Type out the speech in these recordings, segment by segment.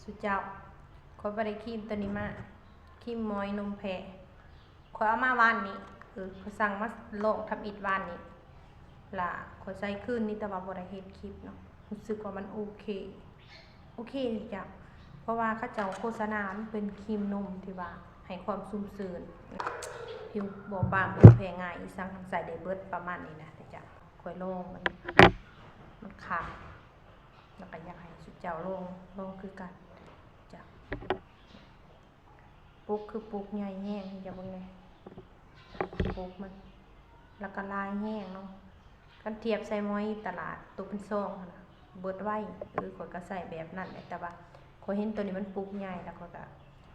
สุดเจ้าขอยบ่ได้ครีมตัวนี้มาครีมมอยนมแพะขอยเอามาวานนี้ขอยสั่งมาลองทำอิฐวานนี้ล่ะขอยใส่คืนนี้แต่ว่าบ่ได้เฮ็ดคลิปเนาะรู้สึกว่ามันโอเคจ้ะเพราะว่าเขาเจ้าโฆษณามันเป็นครีมนมที่ว่าให้ความชุ่มชื้นผิวบอบบางผิวแพ้ง่ายอีสังใส่ได้เบิดประมาณนี้นะจ้ะขอยลองมันขาดแล้วก็อยากให้สุดเจ้าลองคือกันจ้ะปุกคือปุกใหญ่แห้งอย่าบ่ไงปุกมันแล้วก็ลายแห้งเนาะกันเทียบใส่ม้อยตลาดตัวเป็นซองนะเบิดไว้ข้อยก็ใส่แบบนั้นแหละแต่ว่าข้อยเห็นตัวนี้มันปุกใหญ่แล้วข้อยก็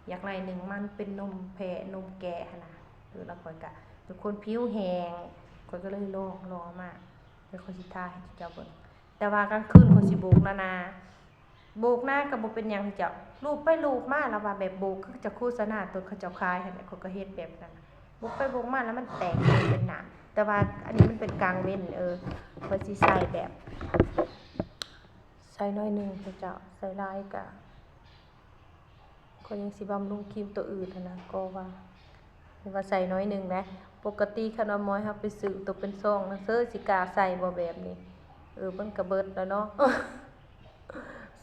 อยากไล่หนึ่งมันเป็นนมแพะนมแกะนะแล้วข้อยก็เป็นคนผิวแห้งข้อยก็เลยลองมาแล้วข้อยสิทาให้เจ้าเบิ่งแต่ว่ากลางคืนข้อยสิโบกนาโบกหน้าก็บ่เป็นหยังเจ้ารูปไปรูปมาแล้วว่าแบบโบกคือจะโฆษณาตัวเขาเจ้าขายหั่นแหละข้อยก็เฮ็ดแบบนั้นโบกไปโบกมาแล้วมันแตกเป็นหนาแต่ว่าอันนี้มันเป็นกลางเว้นข้อยสิใส่แบบใส่น้อยนึงเจ้าใส่หลายก็ข้อยยังสิบำรุงครีมตัวอื่นนะก็ว่าใส่น้อยนึงนะปกติคันว่ามอยเฮาไปซื้อตัวเป็นซองนะสิกล้าใส่บ่แบบนี้มันก็เบิดแล้วเนาะ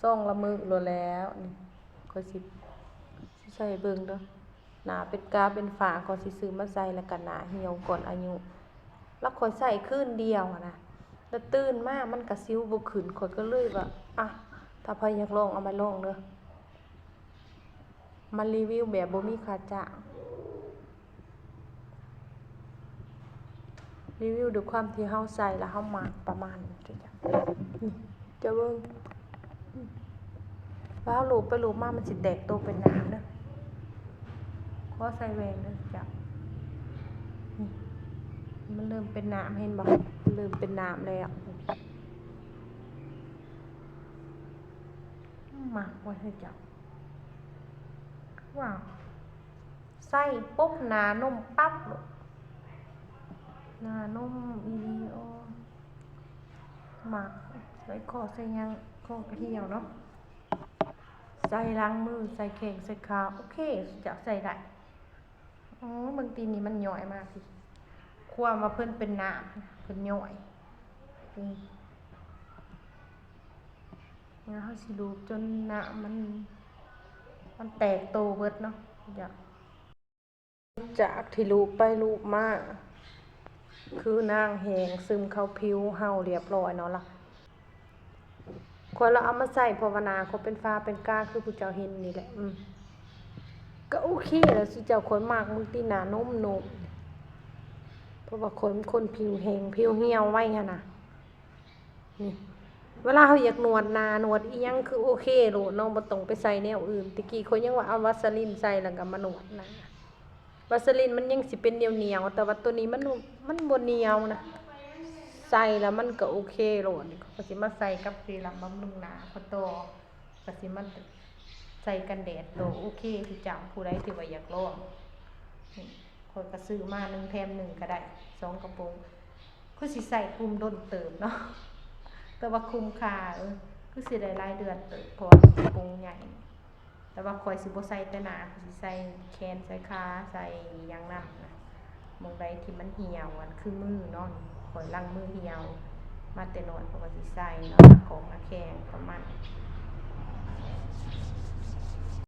ซองละมื้อโลแล้วนี่ข้อยสิใส่เบิ่งเด้อหน้าเป็นกาเป็นฝาข้อยสิซื้อมาใส่แล้วก็หน้าเหี่ยวก่อนอายุแล้วข้อยใส่คืนเดียวนะแล้วตื่นมามันก็สิวบ่ขึ้นข้อยก็เลยว่าถ้าใครอยากลองเอามาลองเด้อมันรีวิวแบบบ่มีค่าจ้างรีวิวด้วยความที่เฮาใส่แล้วเฮามักประมาณนี้จ้ะนี่จะเบิ่งว่าลูบไปลูบมามันสิแตกโตเป็นน้ำเด้อขอใส่แหวนเด้อจ้ะนี่มันเริ่มเป็นน้ำเห็นบ่เริ่มเป็นน้ำแล้วหมักไว้ให้จ้ะว้าวใส่ปุ๊บหน้านุ่มปั๊บลูกหน้านุ่มอีหลีหมักใส่คอใส่ยังคอกระเที่ยวเนาะใส่ล้างมือใส่แข้งใส่ขาโอเคจะใส่ได้บางทีนี่มันย่อยมากสิความว่าเพิ่นเป็นน้ำเพิ่นย่อยนี่แล้วเฮาสิดูจนน้ำมันแตกโตเบิดเนาะจากที่ลูบไปลูบมาคือนางแหงซึมเข้าผิวเฮาเรียบร้อยเนาะล่ะคนเราเอามาใส่ภาวนาเขาเป็นฟ้าเป็นกาคือผู้เจ้าเห็นนี่แหละก็โอเคแล้วสิเจ้าคนมากมึงตีหน้านุ่มเพราะว่าคนผิวแห้งผิวเหี่ยวไว้หั่นน่ะนี่เวลาเขาอยากนวดหน้านวดอีหยังคือโอเคโลดน้องบ่ต้องไปใส่แนวอื่นตะกี้เขายังว่าเอาวาสลินใส่แล้วก็มานวดนะวาสลินมันยังสิเป็นเหนียวแต่ว่าตัวนี้มันบ่เหนียวนะใส่แล้วมันก็โอเคโลดก็สิมาใส่กับเซรั่มบำรุงหน้าพอโตก็สิมาใส่กันแดดโตโอเคที่จังผู้ใดที่ว่าอยากลองนี่คนก็ซื้อมา1แถม1ก็ได้2กระปุกคือสิใส่คุมด้นเติบเนาะแต่ว่าคุ้มค่าคือสิได้รายเดือนเติบเพราะกระปุกใหญ่แต่ว่าข่อยสิบ่ใส่แต่หน้าสิใส่แขนใส่ขาใส่ยางน้ำนะมองใดที่มันเหี่ยวคือมือเนาะข่อยล้างมือเหี่ยวมาแต่น้อยเพราะว่าสิใส่เนาะของแข็งประมาณ